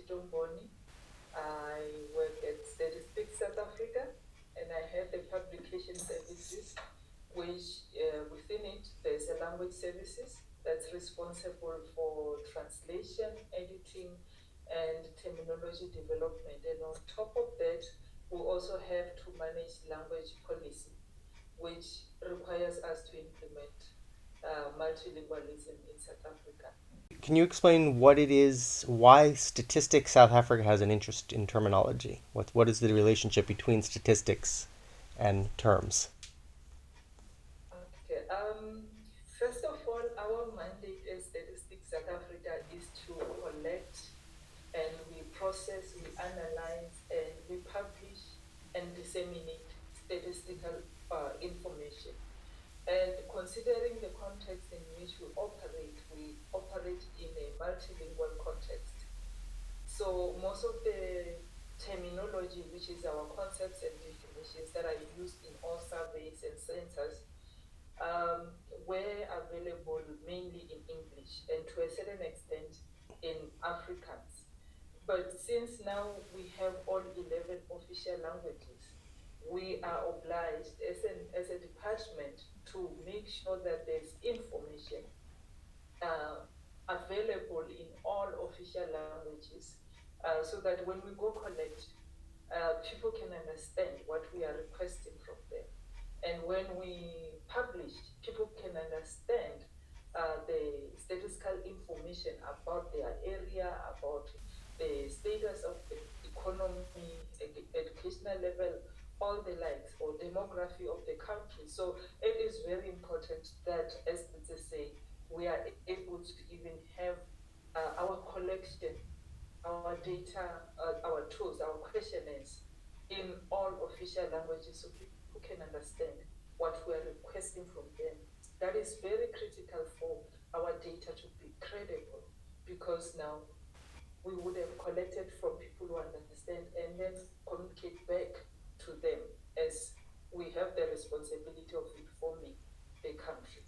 Netshitomboni. I work at Statistics South Africa, and I have the publication services, which within it there's a language services that's responsible for translation, editing, and terminology development. And on top of that, we also have to manage language policy, which requires us to implement multilingualism in South Africa. Can you explain what it is, why Statistics South Africa has an interest in terminology? What is the relationship between statistics and terms? Okay. First of all, our mandate as Statistics South Africa is to collect and we process, we analyze, and we publish and disseminate statistical information. And considering the context in which we operate in a multilingual context. So most of the terminology, which is our concepts and definitions that are used in all surveys and census, were available mainly in English and to a certain extent in Afrikaans. But since now we have all 11 official languages, we are obliged as a department to make sure that there's information uh, available in all official languages so that when we go collect, people can understand what we are requesting from them. And when we publish, people can understand the statistical information about their area, about the status of the economy, educational level, all the likes, or demography of the country. So it is very important that, as they say, we are able to even have our collection, our data, our tools, our questionnaires in all official languages so people can understand what we are requesting from them. That is very critical for our data to be credible because now we would have collected from people who understand and then communicate back to them as we have the responsibility of informing the country.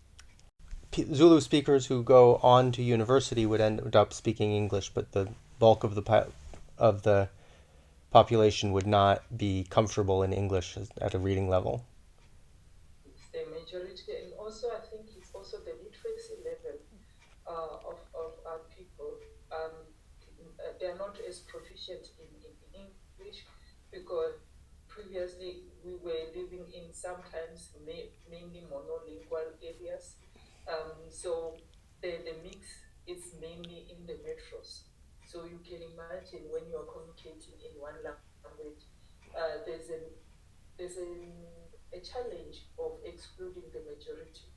Zulu speakers who go on to university would end up speaking English, but the bulk of the population would not be comfortable in English at a reading level. It's the majority, and also I think it's also the literacy level of our people. They are not as proficient in English because previously we were living in sometimes mainly monolingual areas. So the mix is mainly in the metros. So you can imagine when you are communicating in one language, there's a challenge of excluding the majority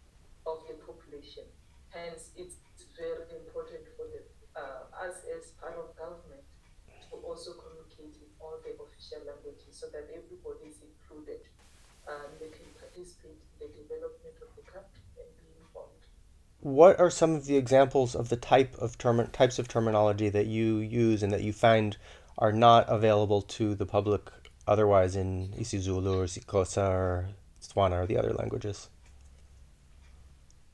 of the population. Hence, it's very important for us as part of government to also communicate in all the official languages so that everybody is included and they can participate in the development of the country and be informed. What are some of the examples of the types of terminology that you use and that you find are not available to the public otherwise in isiZulu or Xhosa or Tswana or the other languages?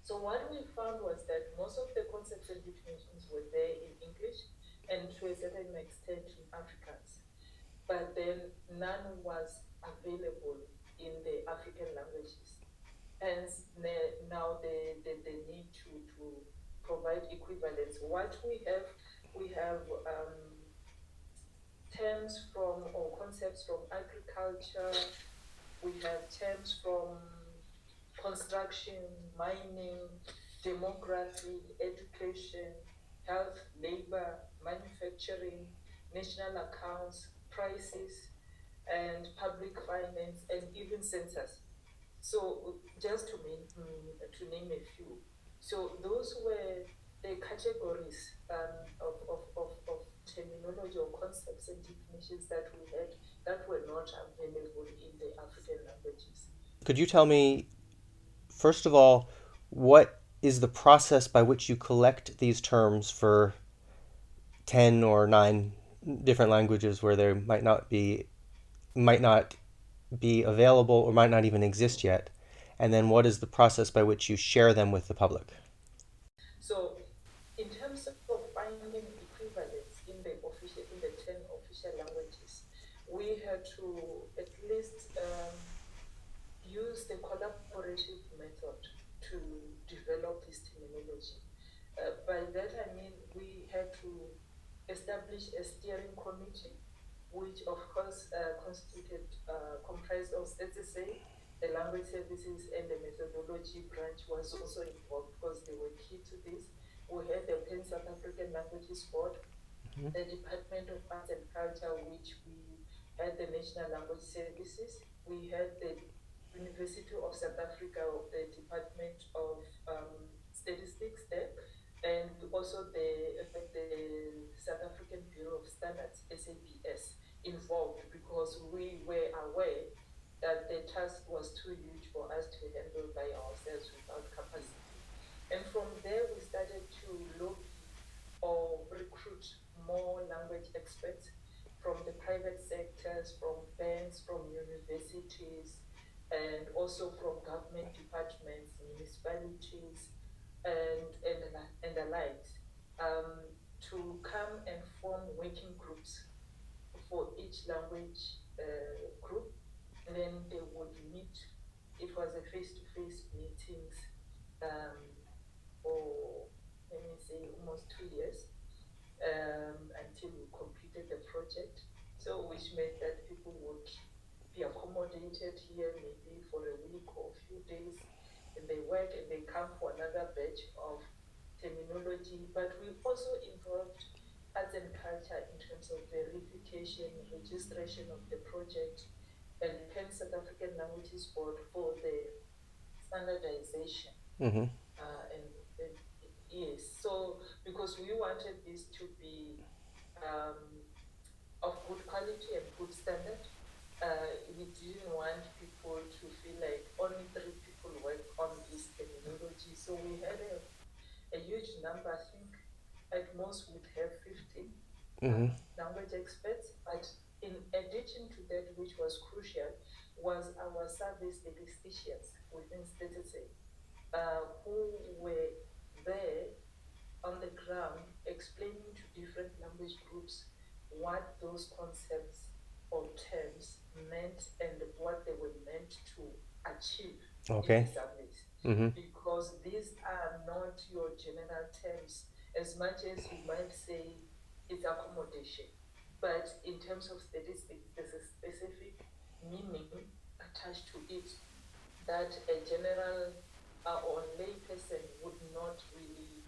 So what we found was that most of the concepts and definitions were there in English and to a certain extent in Afrikaans, but then none was available in the African languages. Hence, now the need to provide equivalence. What we have terms from or concepts from agriculture, we have terms from construction, mining, demography, education, health, labor, manufacturing, national accounts, prices, and public finance, and even census. So just to name a few. So those were the categories of terminology or concepts and definitions that we had that were not available in the African languages. Could you tell me, first of all, what is the process by which you collect these terms for 10 or 9 different languages where there might not be available or might not even exist yet? And then what is the process by which you share them with the public? So in terms of finding equivalence, in the 10 official languages, we had to at least use the collaborative method to develop this terminology. By that I mean we had to establish a steering committee, which of course comprised of, let's just say, the language services and the methodology branch was also involved because they were key to this. We had the Pan South African Languages Board, the Department of Arts and Culture, which we had the National Language Services, we had the University of South Africa, the Department of Statistics there, and also the South African Bureau of Standards, SABS, involved because we were aware that the task was too huge for us to handle by ourselves without capacity. And from there, we started to lobby or recruit more language experts from the private sectors, from banks, from universities, and also from government departments, municipalities, and the likes, to come and form working groups for each language group. And then they would meet. It was a face-to-face meetings for, let me say, almost 2 years, until we completed the project. So, which meant that people would be accommodated here maybe for a week or a few days, and they work and they come for another batch of terminology. But we also involved arts and culture in terms of verification, registration of the project, and hence South African Languages Board for the standardization. Mm-hmm. And yes, so because we wanted this to be um, of good quality and good standard, we didn't want people to feel like only three people work on this terminology. So we had a huge number. I think at most we'd have 15 Mm-hmm. language experts. But in addition to that, which was crucial, was our service statisticians within statistics, who were there on the ground explaining to different language groups what those concepts or terms meant and what they were meant to achieve in the Okay. surveys. Mm-hmm. Because these are not your general terms, as much as you might say it's accommodation. But in terms of statistics, there's a specific meaning attached to it that a general or lay person would not really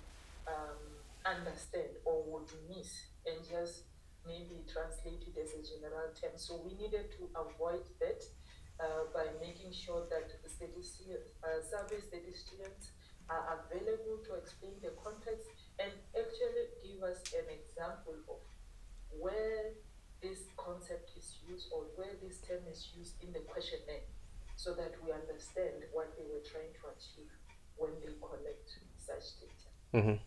understand or would miss and just maybe translate it as a general term. So we needed to avoid that by making sure that survey statisticians are available to explain the context and actually give us an example of where this concept is used or where this term is used in the questionnaire so that we understand what they were trying to achieve when they collect such data. Mm-hmm.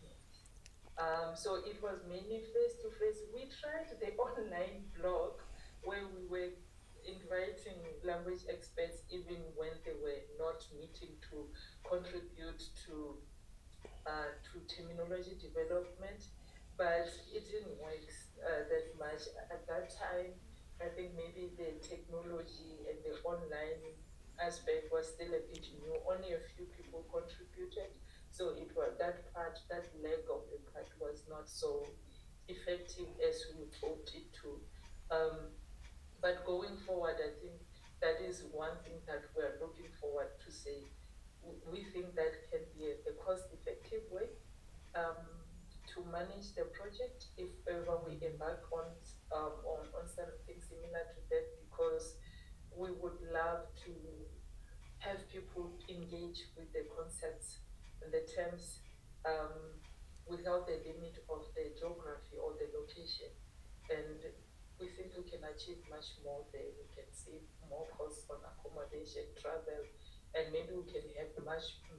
Yes. So it was mainly face to face. We tried the online blog where we were inviting language experts even when they were not meeting to contribute to terminology development, but it didn't work that much at that time. I think maybe the technology and the online aspect was still a bit new. Only a few people contributed, so it was that part, that leg of the part was not so effective as we hoped it to. Um, but going forward, I think that is one thing that we're looking forward to say. We think that can be a cost-effective way to manage the project if ever we embark on something similar to that, because we would love to have people engage with the concepts and the terms um, without the limit of the geography or the location. And we think we can achieve much more there. We can save more costs on accommodation, travel, and maybe we can have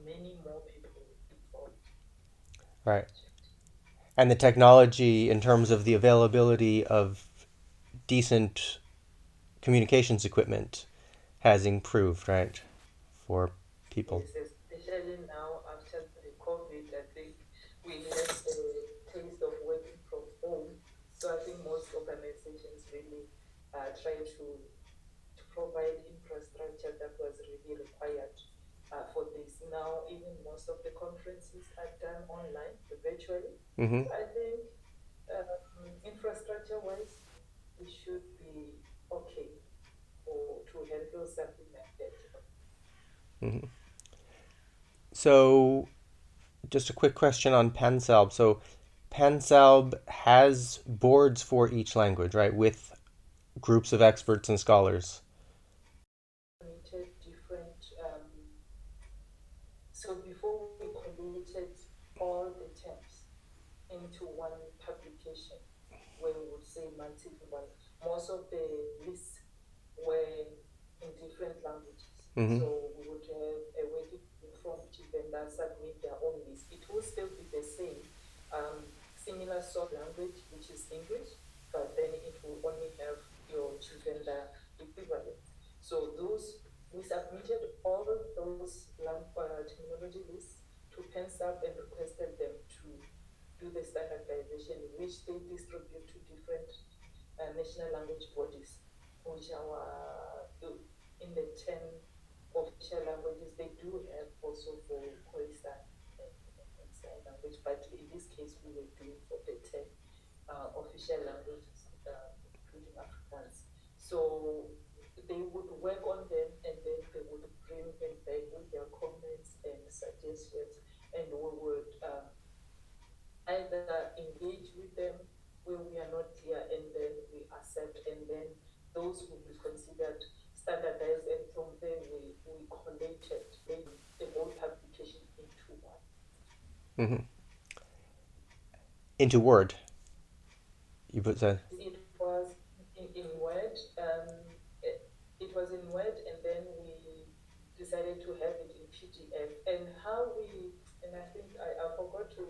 many more people involved in the Right. project. And the technology, in terms of the availability of decent communications equipment, has improved, right, for people. Yes, especially now after the COVID, I think we had the taste of working most of the conferences are done online, virtually. Mm-hmm. So I think infrastructure-wise, we should be okay for to handle something like that. Mm-hmm. So, just a quick question on Pansalb. So, Pansalb has boards for each language, right? With groups of experts and scholars. Submitted different. So before we collated all the terms into one publication, where we would say multilingual, most of the lists were in different languages. Mm-hmm. So we would have a working group from each vendor submit their own list. It will still be the same, similar sort of language, which is English, but then it will only have your vendor equivalent. So those we submitted all those terminology lists to PenSub and requested them to do the standardization, which they distribute to different national language bodies, which are in the 10 official languages. They do have also for Khoisan and sign language, but in this case, we were doing for the 10 official languages, including Afrikaans. So they would work on them and then they would bring them back with their comments and suggestions, and we would either engage with them when we are not clear and then we accept, and then those will be considered standardized, and from there we collated the whole publication into one. Mm-hmm. Into Word. You put that. It was in Word. It was in Word, and then we decided to have it in PDF. And how we, and I think I forgot to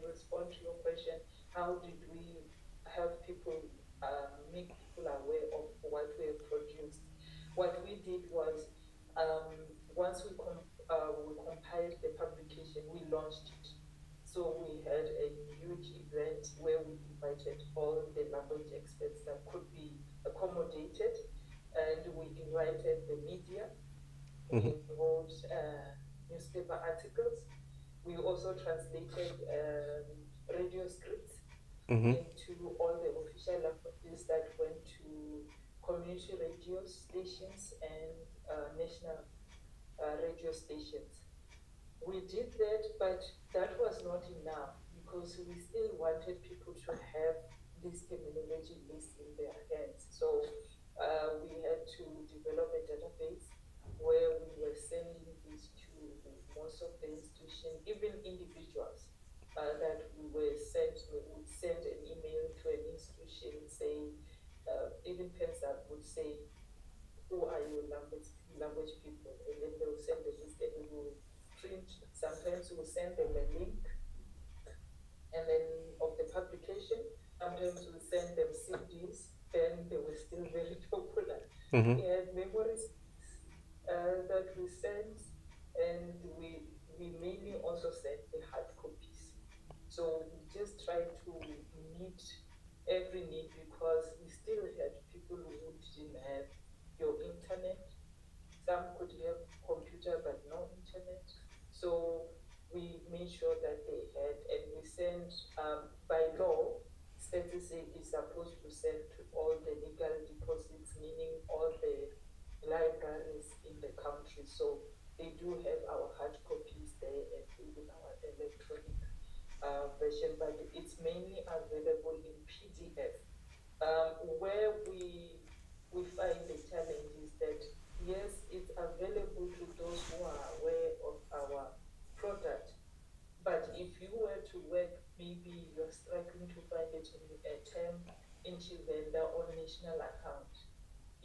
respond to your question. How did we help people, make people aware of what we have produced? What we did was, once we compiled the publication, we launched it. So we had a huge event where we invited all the language experts that could be accommodated, and we invited the media. Mm-hmm. We wrote newspaper articles. We also translated radio scripts Mm-hmm. into all the official languages that went to community radio stations and national radio stations. We did that, but that was not enough because we still wanted people to have this terminology list in their hands. So we had to develop a database where we were sending this to most of the institutions, even individuals. That we were sent, we would send an email to an institution saying, even PenSap would say, who are your language people? And then they will send the list and we will print. Sometimes we'll send them a link and then of the publication. Sometimes we'll send them CDs. Then they were still very popular. Mm-hmm. We had memories that we sent, and we mainly also sent the hard copies. So we just tried to meet every need because we still had people who didn't have your internet. Some could have computer but no internet. So we made sure that they had, and we sent, by law, Statistic is supposed to send to all the legal deposits, meaning all the libraries in the country. So they do have our hard copies there and even our electronic version, but it's mainly available in PDF. Where we find the challenge is that yes, it's available to those who are aware of our product, but if you were to work, maybe you're struggling to find a term in vendor or national account,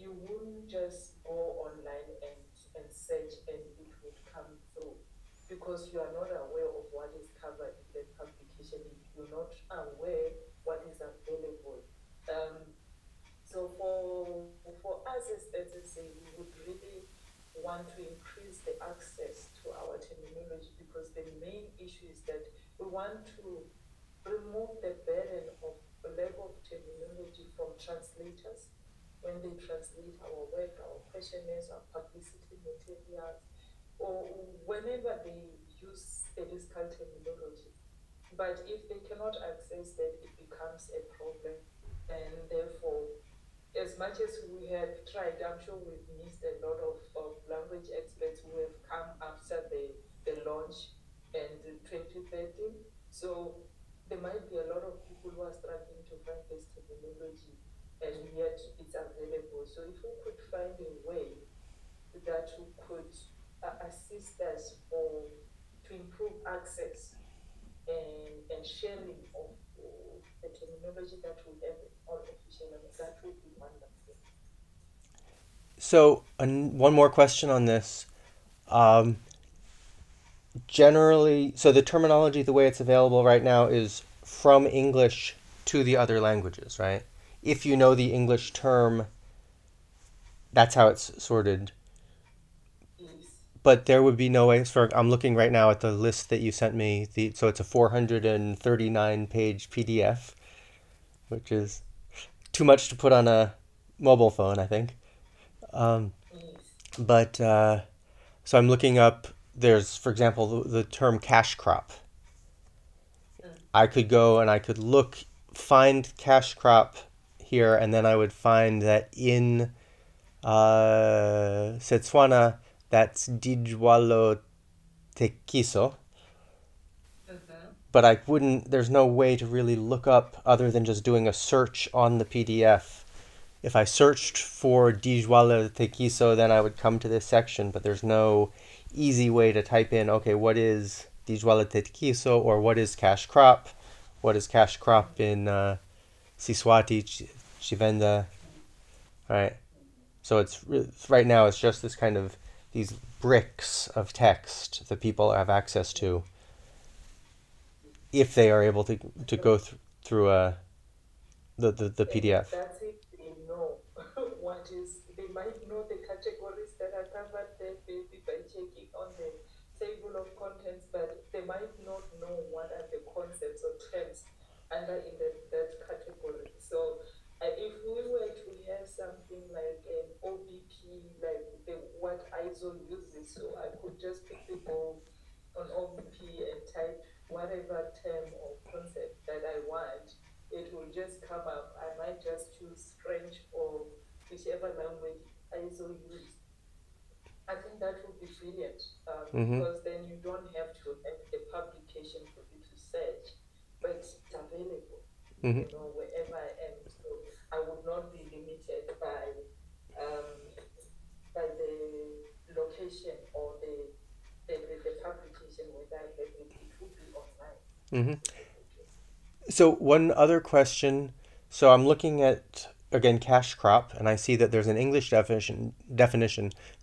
you wouldn't just go online and search and it would come through because you are not aware of what is covered in the publication. You're not aware what is available. Um, so for us as say, we would really want to increase the access to our terminology because the main issue is that we want to remove the burden of a lack of terminology from translators when they translate our work, our questionnaires, our publicity materials, or whenever they use statistical terminology. But if they cannot access that, it becomes a problem. And therefore, as much as we have tried, I'm sure we've missed a lot of language experts who have come after the launch and 2013. So there might be a lot of people who are struggling to find this terminology, and yet it's available. So if we could find a way that we could assist us for to improve access and sharing of the terminology that we have in all official language, that would be wonderful. So, one more question on this. Um, Generally, so the terminology, the way it's available right now, is from English to the other languages, right? If you know the English term, that's how it's sorted. Yes. But there would be no way. For I'm looking right now at the list that you sent me. So it's a 439-page PDF, which is too much to put on a mobile phone, I think. Um, Yes. but so I'm looking up. There's, for example, the term cash crop. Mm. I could go and I could look, find cash crop here, and then I would find that in Setswana, that's Dijwalo Tekiso. Mm-hmm. But I wouldn't, there's no way to really look up other than just doing a search on the PDF. If I searched for Dijwala Tekiso, then I would come to this section, but there's no easy way to type in, okay, what is Dijwala Tekiso, or what is cash crop? What is cash crop in Siswati, Chivenda, right? So right now it's just this kind of these bricks of text that people have access to if they are able to go through the And PDF. that's if they know what is, they might know the categories that are covered there, maybe by checking on the table of contents, but they might not know what are the concepts or terms under in that category. So if we were to have something like an OBP, like what ISO uses, so I could just quickly go on OBP and type whatever term or concept that I want, it will just come up. I might just choose French or whichever language ISO used. I think that would be brilliant, Mm-hmm. because then you don't have to have a publication for you to search, but it's available, Mm-hmm. wherever I am. So I would not be limited um, by the location or the publication whether I have it. It would be online Mm-hmm. accessible. So one other question. So I'm looking at again cash crop, and I see that there's an English definition: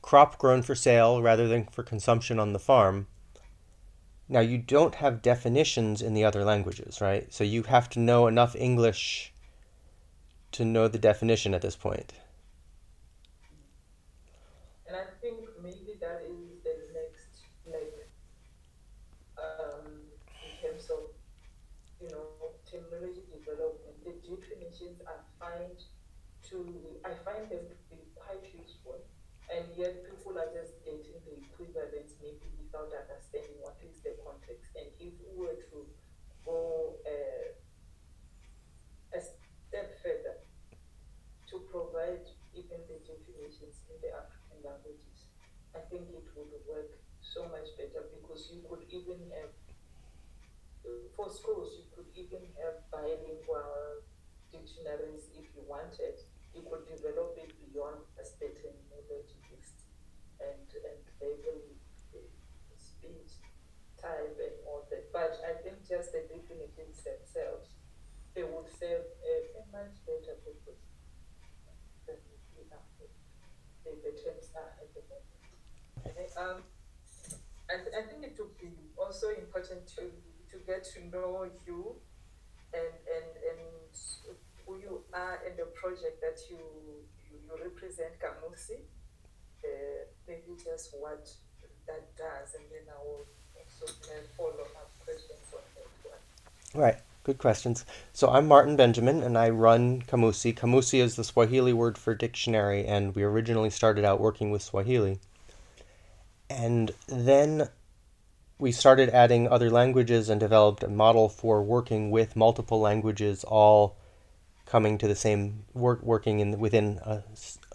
crop grown for sale rather than for consumption on the farm. Now you don't have definitions in the other languages, right? So you have to know enough English to know the definition at this point. And I think maybe that is the next, like, in terms of, terminology development, the definitions I find them to be quite useful. And yet people are just getting the equivalent maybe without understanding what is the context. And if we were to go a step further to provide even the definitions in the African languages, I think it would work so much better, because you could even have, for schools, you could even have bilingual dictionaries if you wanted. You could develop it beyond just the terminology list and label speech, type, and all that. But I think just the definitions themselves, they would serve a much better purpose than we are, the terms are at the moment. Okay. I think it would be also important to get to know you and who you are in the project that you represent, Kamusi. Maybe just what that does, and then I will also have follow-up questions on that one. Right. Good questions. So I'm Martin Benjamin, and I run Kamusi. Kamusi is the Swahili word for dictionary, and we originally started out working with Swahili. And then we started adding other languages and developed a model for working with multiple languages, all coming to the same working within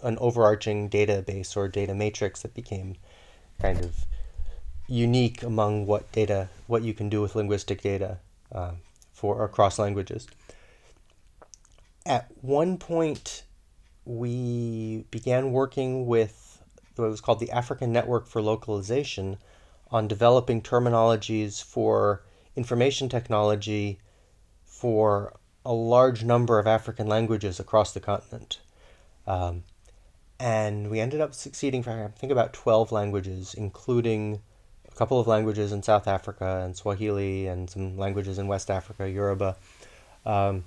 an overarching database or data matrix that became kind of unique among what you can do with linguistic data for across languages. At one point, we began working with what was called the African Network for Localization on developing terminologies for information technology for a large number of African languages across the continent. Um, and we ended up succeeding for, I think, about 12 languages, including a couple of languages in South Africa and Swahili, and some languages in West Africa, Yoruba. Um,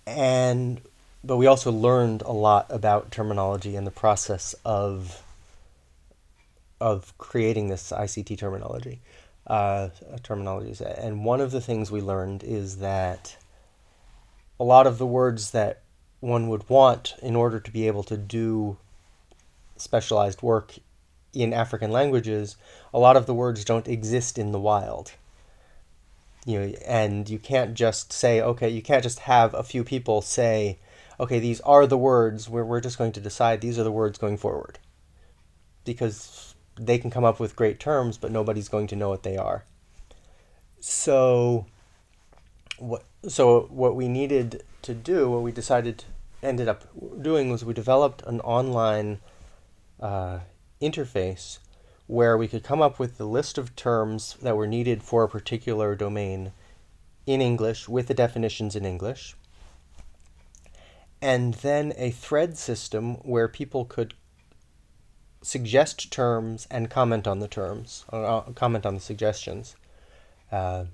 and but we also learned a lot about terminology in the process of creating this ICT terminologies. And one of the things we learned is that a lot of the words that one would want in order to be able to do specialized work in African languages, a lot of the words don't exist in the wild. And you can't just say, okay, you can't just have a few people say, okay, these are the words, we're just going to decide these are the words going forward. Because they can come up with great terms, but nobody's going to know what they are. So what we needed to do, what we ended up doing, was we developed an online interface where we could come up with the list of terms that were needed for a particular domain in English with the definitions in English, and then a thread system where people could suggest terms and comment on the terms, comment on the suggestions, uh,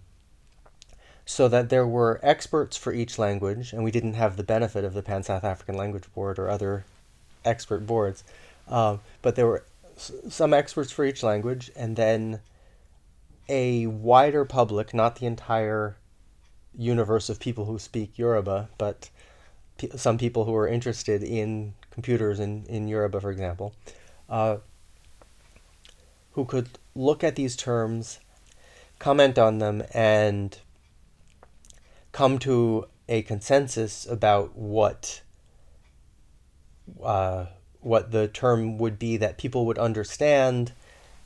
so that there were experts for each language, and we didn't have the benefit of the Pan South African Language Board or other expert boards, but there were some experts for each language, and then a wider public, not the entire universe of people who speak Yoruba, but some people who are interested in computers in Yoruba, for example, uh, who could look at these terms, comment on them, and come to a consensus about uh, what the term would be that people would understand,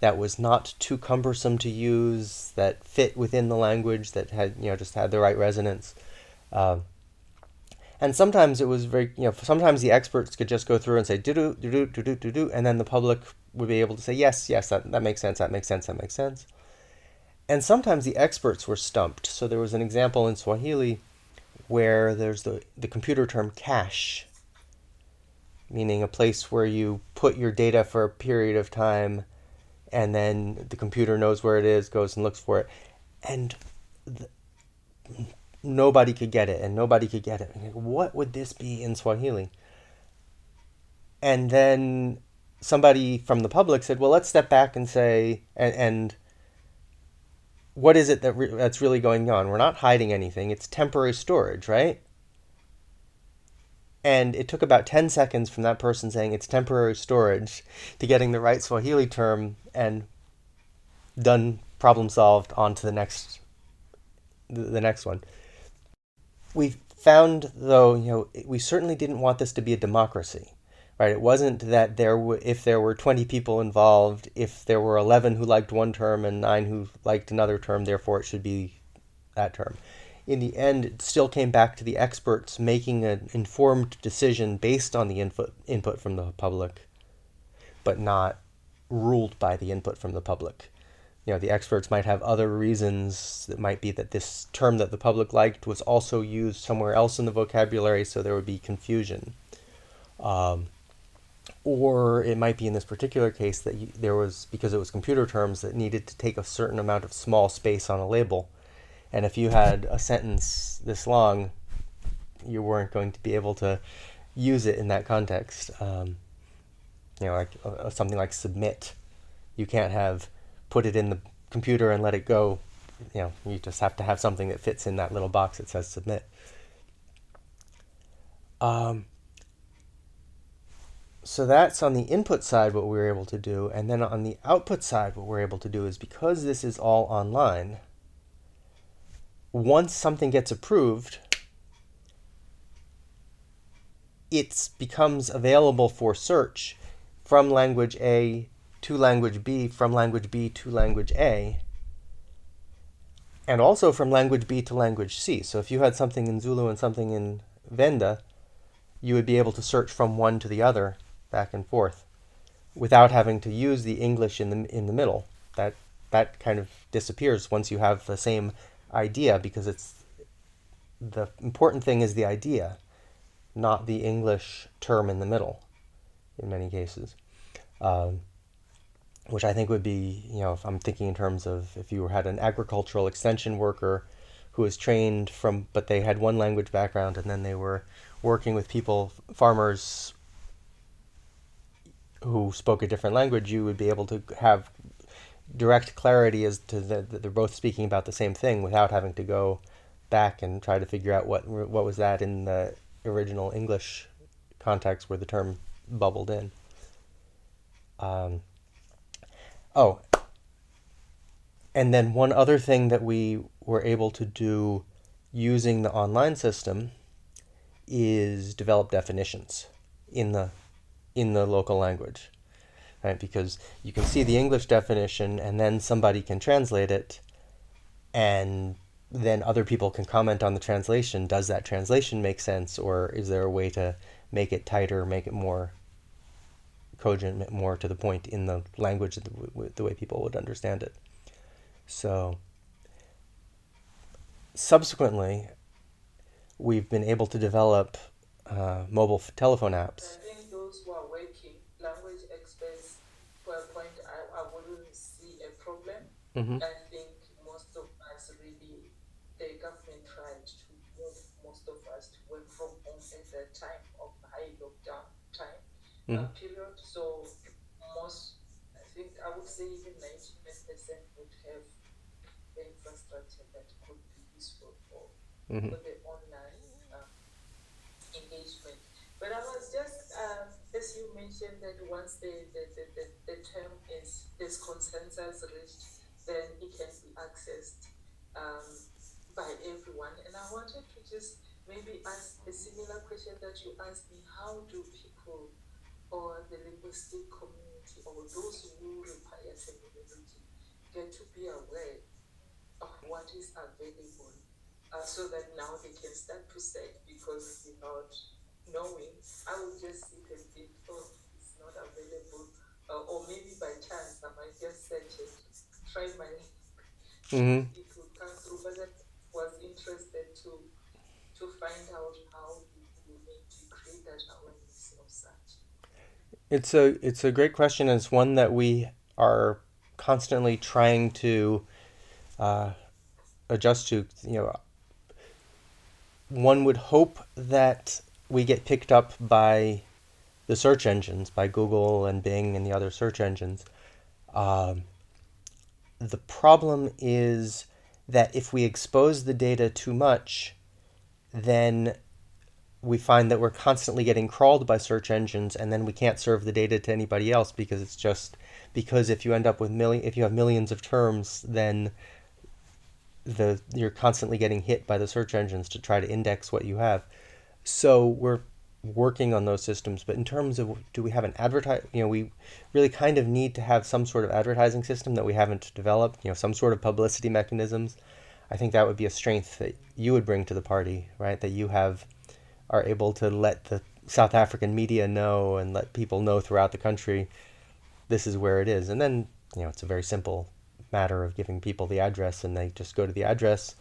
that was not too cumbersome to use, that fit within the language, that had just had the right resonance. Uh, and sometimes it was very sometimes the experts could just go through and say do do do do do do do, and then the public would be able to say yes, that makes sense, that makes sense, that makes sense. And sometimes the experts were stumped. So there was an example in Swahili where there's the computer term cache, meaning a place where you put your data for a period of time, and then the computer knows where it is, goes and looks for it. And nobody could get it, and nobody could get it. What would this be in Swahili? And then somebody from the public said, well, let's step back and say, and what is it that's really going on? We're not hiding anything. It's temporary storage, right? And it took about 10 seconds from that person saying it's temporary storage to getting the right Swahili term, and done, problem solved, on to the next one. We found, though, we certainly didn't want this to be a democracy, right? It wasn't that if there were 20 people involved, if there were 11 who liked one term and 9 who liked another term, therefore it should be that term. In the end, it still came back to the experts making an informed decision based on the input from the public, but not ruled by the input from the public. The experts might have other reasons. It might be that this term that the public liked was also used somewhere else in the vocabulary, so there would be confusion. Or it might be in this particular case that there was, because it was computer terms, that needed to take a certain amount of small space on a label. And if you had a sentence this long, you weren't going to be able to use it in that context. Like something like submit. You can't have put it in the computer and let it go. You just have to have something that fits in that little box that says submit. So that's on the input side what we were able to do. And then on the output side, what we're able to do is because this is all online, once something gets approved, it becomes available for search from language A to language B, from language B to language A, and also from language B to language C. So if you had something in Zulu and something in Venda, you would be able to search from one to the other back and forth without having to use the English in the middle. That kind of disappears once you have the same idea because it's the important thing is the idea, not the English term in the middle in many cases. Um, which I think would be, if I'm thinking in terms of if you had an agricultural extension worker who was trained from, but they had one language background and then they were working with people, farmers who spoke a different language, you would be able to have direct clarity as to that they're both speaking about the same thing without having to go back and try to figure out what was that in the original English context where the term bubbled in. Um, oh, and then one other thing that we were able to do using the online system is develop definitions in the local language, right? Because you can see the English definition and then somebody can translate it and then other people can comment on the translation. Does that translation make sense, or is there a way to make it tighter, make it more cogent, more to the point in the language, the way people would understand it? So subsequently, we've been able to develop mobile telephone I apps. think those who are working, language experts, to a point, I wouldn't see a problem. Mm-hmm. I think most of us really, the government tried to move most of us to work from home at that time of high lockdown time Mm-hmm. period. So most, I think I would say even 99% would have the infrastructure that could be useful Mm-hmm. for the online engagement. But I was just, as you mentioned, that once the term is, this consensus reached, then it can be accessed um, by everyone. And I wanted to just maybe ask a similar question that you asked me: how do people or the linguistic community or those who require terminology get to be aware of what is available, so that now they can start to search? Because without knowing, I would just sit and think, oh, it's not available, or maybe by chance I might just search it, try my Mm-hmm. it would come through. But I was interested to find out how you need to create that awareness of such. It's a great question. And it's one that we are constantly trying to uh, adjust to. One would hope that we get picked up by the search engines, by Google and Bing and the other search engines. Um, the problem is that if we expose the data too much, then we find that we're constantly getting crawled by search engines, and then we can't serve the data to anybody else because it's just because if you end up with if you have millions of terms, then you're constantly getting hit by the search engines to try to index what you have. So we're working on those systems. But in terms of do we have an advertise, we really kind of need to have some sort of advertising system that we haven't developed. Some sort of publicity mechanisms. I think that would be a strength that you would bring to the party, right? That you are able to let the South African media know and let people know throughout the country this is where it is. And then, it's a very simple matter of giving people the address and they just go to the address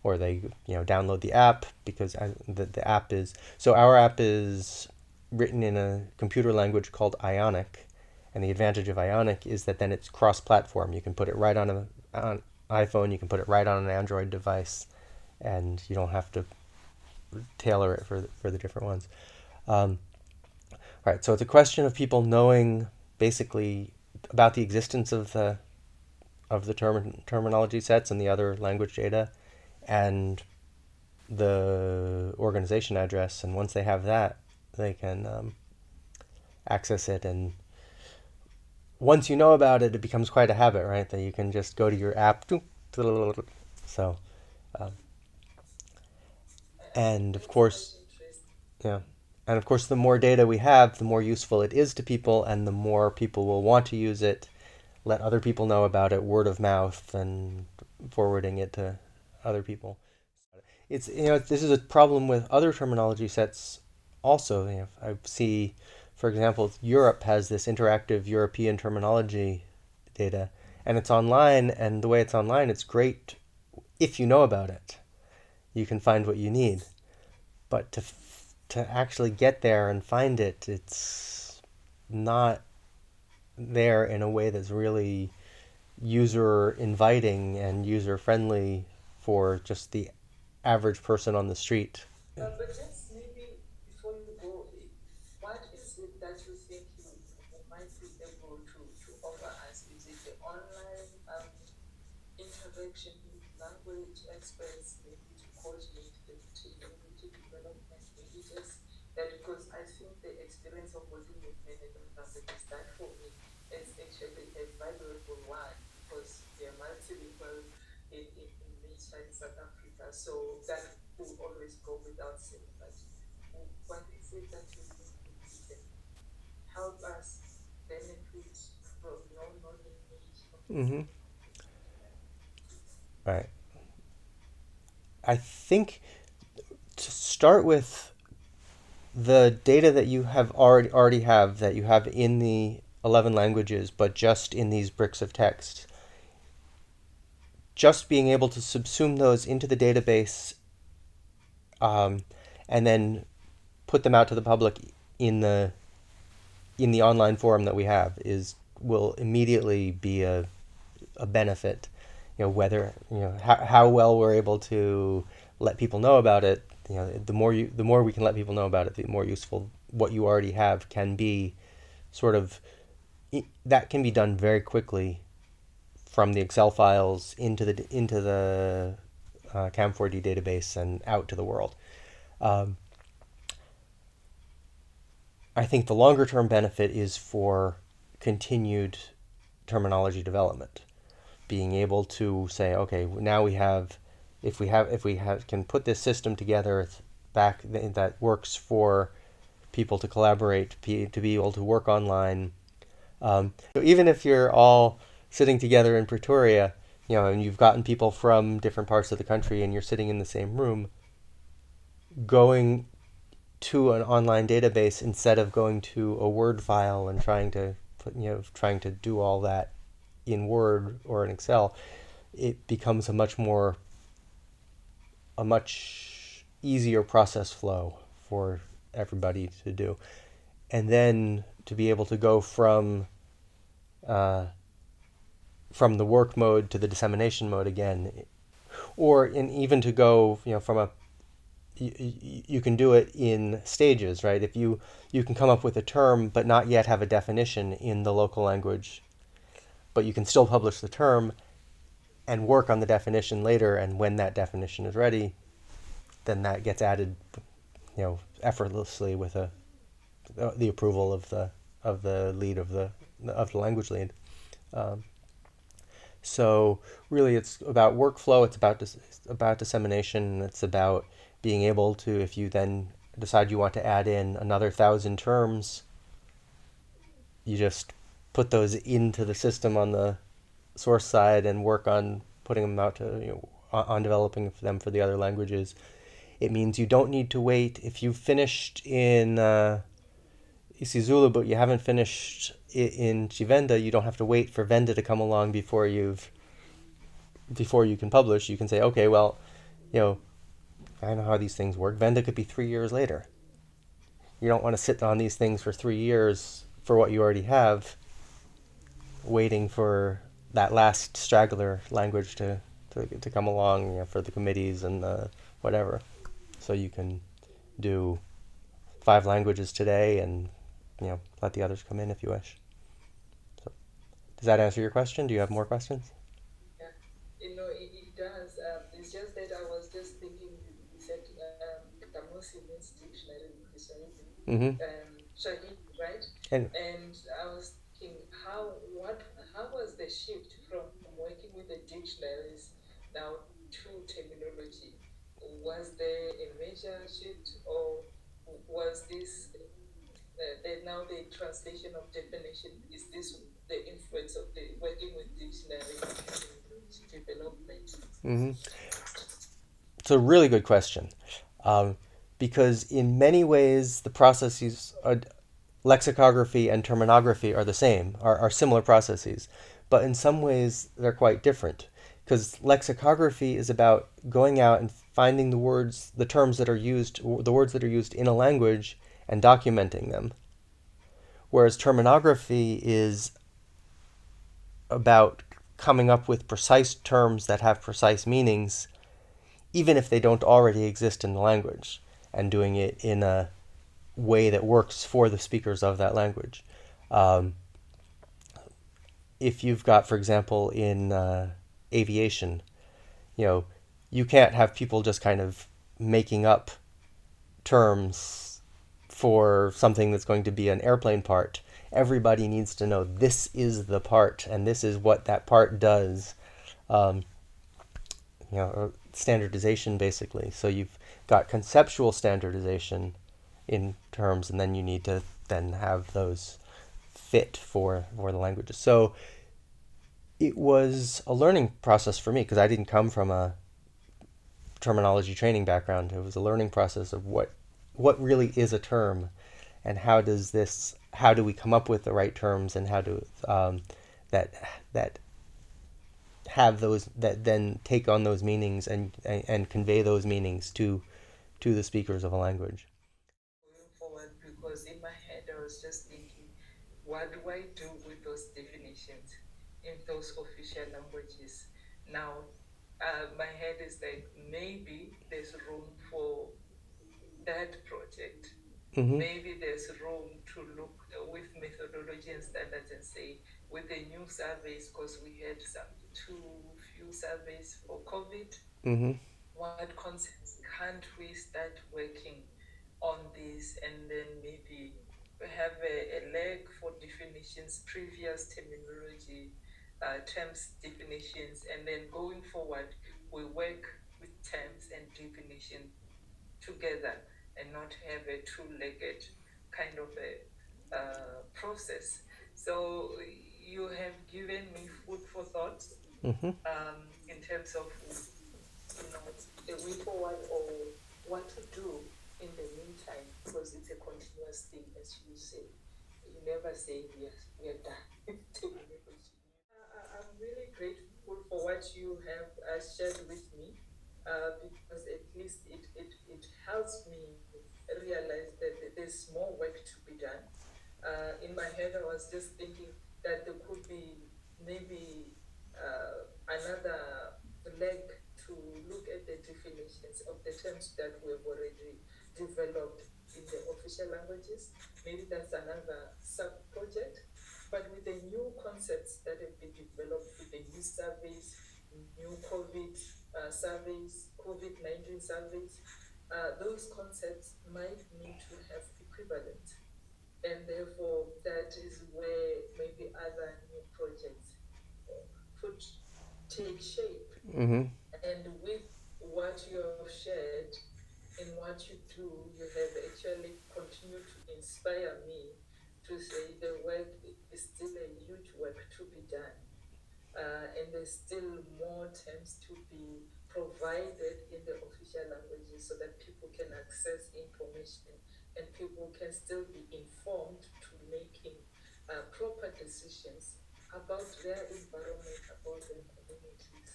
or they, download the app because the app is, so our app is written in a computer language called Ionic. And the advantage of Ionic is that then it's cross-platform. You can put it right on iPhone, you can put it right on an Android device, and you don't have to tailor it for the different ones. Um, right. So it's a question of people knowing basically about the existence of the terminology sets and the other language data, and the organization address. And once they have that, they can access it. And once you know about it, it becomes quite a habit, right? That you can just go to your app. So, um, and of It's quite course, interesting. yeah. And of course, the more data we have, the more useful it is to people, and the more people will want to use it, let other people know about it, word of mouth, and forwarding it to other people. It's this is a problem with other terminology sets also. I see, for example, Europe has this interactive European terminology data, and it's online. And the way it's online, it's great if you know about it. You can find what you need, but to actually get there and find it, it's not there in a way that's really user inviting and user friendly for just the average person on the street. But just maybe before you go, what is it that you think you might be able to offer us? Is it the online interaction with language experts, maybe to coordinate the community development, maybe just that? Because I think the experience of working with men in languages, that for me is actually a valuable one because we are multilingual in nature in South Africa. So that will always go without saying. But what is it that you think you can help us benefit from your knowledge of this Mm-hmm. technology? Right. I think to start with the data that you have already have that you have in the 11 languages, but just in these bricks of text, just being able to subsume those into the database, um, and then put them out to the public in the online forum that we have is will immediately be a benefit. Whether how well we're able to let people know about it. The more we can let people know about it, the more useful what you already have can be. Sort of that can be done very quickly from the Excel files into the Cam4D database and out to the world. Um, I think the longer term benefit is for continued terminology development, being able to say, okay, now we have, if we have can put this system together that works for people to collaborate, to be able to work online. So even if you're all sitting together in Pretoria, and you've gotten people from different parts of the country, and you're sitting in the same room, going to an online database instead of going to a Word file and trying to do all that in Word or in Excel, it becomes a much easier process flow for everybody to do. And then to be able to go uh, from the work mode to the dissemination mode again, or even to go, from a you can do it in stages, right? If you can come up with a term but not yet have a definition in the local language, but you can still publish the term and work on the definition later. And when that definition is ready, then that gets added, effortlessly with the approval of the lead of the language lead. Um, so really, it's about workflow. It's about dissemination. It's about being able to, if you then decide you want to add in another 1,000 terms, you just put those into the system on the source side and work on putting them out to on developing them for the other languages. It means you don't need to wait if you've finished in isiZulu, but you haven't finished in Chivenda. You don't have to wait for Venda to come along before you can publish. You can say, okay, well, you know, I know how these things work. Venda could be 3 years later. You don't want to sit on these things for 3 years for what you already have, waiting for that last straggler language to come along, for the committees and the whatever. So you can do 5 languages today and let the others come in if you wish. So does that answer your question? Do you have more questions? Yeah, it does. It's just that I was just thinking, you said Kamusi means dictionary in Kiswahili. Mm-hmm. Swahili right? And And I was thinking, how was the shift from working with the dictionaries now to terminology? Was there a major shift, or was this now the translation of definition? Is this the influence of the working with dictionary in terminology development? mhm. It's a really good question, um, because in many ways the processes, lexicography and terminography are the same, are similar processes, but in some ways they're quite different. Because lexicography is about going out and finding the words, the terms that are used, the words that are used in a language, and documenting them. Whereas terminography is about coming up with precise terms that have precise meanings, even if they don't already exist in the language, and doing it in a way that works for the speakers of that language. Um, if you've got, for example, in aviation, you know, you can't have people just kind of making up terms for something that's going to be an airplane part. Everybody needs to know this is the part and this is what that part does. Um, standardization basically. So you've got conceptual standardization in terms, and then you need to then have those fit for the languages. So it was a learning process for me because I didn't come from a terminology training background. It was a learning process of what really is a term, and how do we come up with the right terms, and how do that that have those that then take on those meanings and convey those meanings to the speakers of a language. Going forward, because in my head I was just thinking, what do I do with those definitions in those official languages? Now, my head is like, maybe there's room for that project. Mm-hmm. Maybe there's room to look with methodology and standards and say, with the new surveys, because we had some too few surveys for COVID, Mm-hmm. what concepts can't we start working on this, and then maybe we have a leg for definitions, previous terminology, terms definitions, and then going forward, we work with terms and definition together and not have a two-legged kind of a process. So you have given me food for thought Mm-hmm. in terms of the way forward or what to do in the meantime, because it's a continuous thing, as you say. You never say we are done. I'm really grateful for what you have shared with me, because at least it helps me realize that there's more work to be done. In my head, I was just thinking that there could be maybe another leg to look at the definitions of the terms that we have already developed in the official languages. Maybe that's another sub project. But with the new concepts that have been developed with the new surveys, new COVID surveys, COVID 19 surveys, those concepts might need to have equivalent. And therefore, that is where maybe other new projects could take shape. Mm-hmm. And with what you have shared in what you do, you have actually continued to inspire me to say the work is still a huge work to be done. And there's still more terms to be provided in the official languages so that people can access information and people can still be informed to making proper decisions about their environment, about their communities.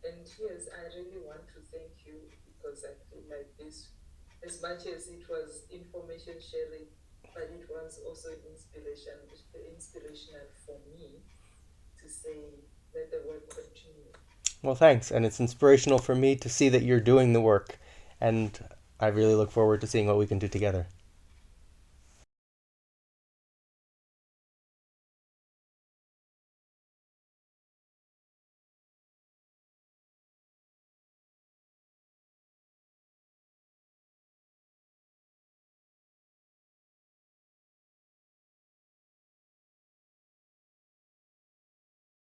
And yes, I really want to thank you because I feel like this, as much as it was information sharing, but it was also inspirational for me to say, let the work continue. Well, thanks, and it's inspirational for me to see that you're doing the work, and I really look forward to seeing what we can do together.